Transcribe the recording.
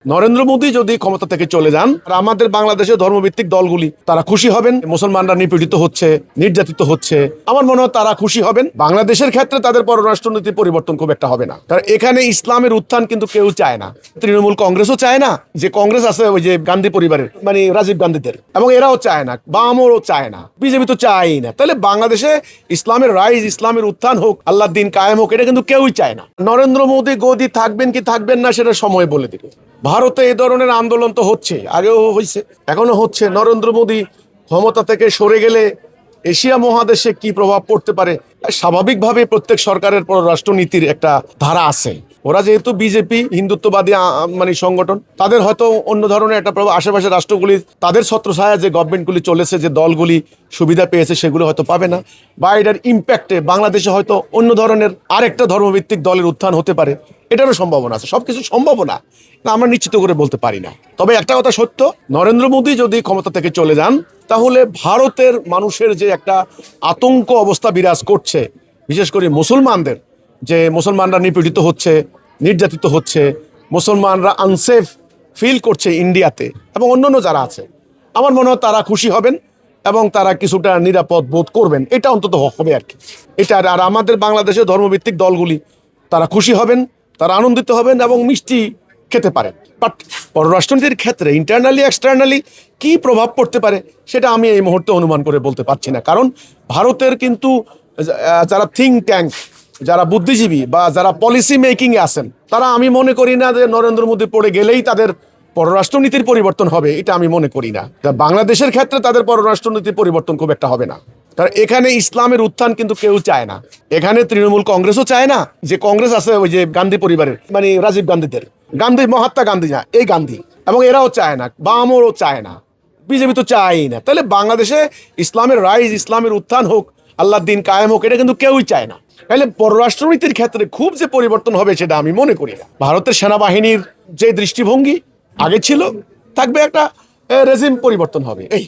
নরেন্দ্র মোদী যদি ক্ষমতা থেকে চলে যান আর আমাদের বাংলাদেশের ধর্মভিত্তিক দলগুলি তারা খুশি হবেন, মুসলমানরা নিপীড়িত হচ্ছে, নির্যাতিত হচ্ছে, আমার মনে হয় তারা খুশি হবেন। বাংলাদেশের ক্ষেত্রে তাদের পররাষ্ট্রনীতির পরিবর্তন খুব একটা হবে না, কারণ এখানে ইসলামের উত্থান কিন্তু কেউ চায় না। তৃণমূল কংগ্রেসও চায় না, যে কংগ্রেস আছে ওই যে গান্ধী পরিবারের মানে রাজীব গান্ধীদের, এবং এরাও চায় না, বামও চায় না, বিজেপি তো চায়ই না। তাহলে বাংলাদেশে ইসলামের রাইজ, ইসলামের উত্থান হোক, আল্লাহর দিন কায়েম হোক, এটা কিন্তু কেউই চায় না। নরেন্দ্র মোদী গদি থাকবেন কি থাকবেন না সেটা সময় বলে দিবে। ভারতে এই ধরনের আন্দোলন তো হচ্ছে, আগেও হয়েছে, এখনো হচ্ছে। নরেন্দ্র মোদী ক্ষমতা থেকে সরে গেলে এশিয়া মহাদেশে কি প্রভাব পড়তে পারে? স্বাভাবিকভাবে প্রত্যেক সরকারের পররাষ্ট্রনীতির একটা ধারা আছে। ওরা যেহেতু বিজেপি হিন্দুত্ববাদী মানে সংগঠন, তাদের হয়তো অন্য ধরনের একটা প্রভাব, আশেপাশের রাষ্ট্রগুলি তাদের ছত্রছায়া যে গভর্নমেন্টগুলি চলেছে, যে দলগুলি সুবিধা পেয়েছে, সেগুলো হয়তো পাবে না, বা এটার ইম্প্যাক্টে বাংলাদেশে হয়তো অন্য ধরনের আরেকটা ধর্মভিত্তিক দলের উত্থান হতে পারে। এটারও সম্ভাবনা আছে। সবকিছু সম্ভাবনা আমরা নিশ্চিত করে বলতে পারি না। তবে একটা কথা সত্য, নরেন্দ্র মোদী যদি ক্ষমতা থেকে চলে যান তাহলে ভারতের মানুষের যে একটা আতঙ্ক অবস্থা বিরাজ করছে, বিশেষ করে মুসলমানদের, যে মুসলমানরা নিপীড়িত হচ্ছে, নির্যাতিত হচ্ছে, মুসলমানরা আনসেফ ফিল করছে ইন্ডিয়াতে এবং অন্যান্য যারা আছে, আমার মনে হয় তারা খুশি হবেন এবং তারা কিছুটা নিরাপদ বোধ করবেন। এটা অন্তত হবে আর কি। এটা আর আমাদের বাংলাদেশের ধর্মভিত্তিক দলগুলি তারা খুশি হবেন, তারা আনন্দিত হবেন এবং মিষ্টি খেতে পারেন। বাট পররাষ্ট্রনীতির ক্ষেত্রে ইন্টারনালি এক্সটার্নালি কি প্রভাব পড়তে পারে সেটা আমি এই মুহূর্তে অনুমান করে বলতে পারছি না। কারণ ভারতের কিন্তু যারা থিঙ্ক ট্যাঙ্ক, যারা বুদ্ধিজীবী বা যারা পলিসি মেকিংয়ে আছেন, তারা আমি মনে করি না যে নরেন্দ্র মোদী পড়ে গেলেই তাদের পররাষ্ট্রনীতির পরিবর্তন হবে, এটা আমি মনে করি না। বাংলাদেশের ক্ষেত্রে তাদের পররাষ্ট্রনীতির পরিবর্তন খুব একটা হবে না, কারণ এখানে ইসলামের উত্থান কিন্তু কেউ চায় না। এখানে তৃণমূল কংগ্রেসও চায় না, যে কংগ্রেস আছে ওই যে গান্ধী পরিবারের মানে রাজীব গান্ধীদের, গান্ধী মহাত্মা গান্ধী না, এই গান্ধী, এবং এরাও চায় না, বামও চায় না, বিজেপি তো চায়ই না। তাহলে বাংলাদেশে ইসলামের রাইজ, ইসলামের উত্থান হোক, আল্লাহর দিন কায়েম হোক, এটা কিন্তু কেউই চায় না। তাহলে পররাষ্ট্রনীতির ক্ষেত্রে খুব যে পরিবর্তন হবে সেটা আমি মনে করি না। ভারতের সেনাবাহিনীর যে দৃষ্টিভঙ্গি আগে ছিল, থাকবে, একটা রেজিম পরিবর্তন হবে, এই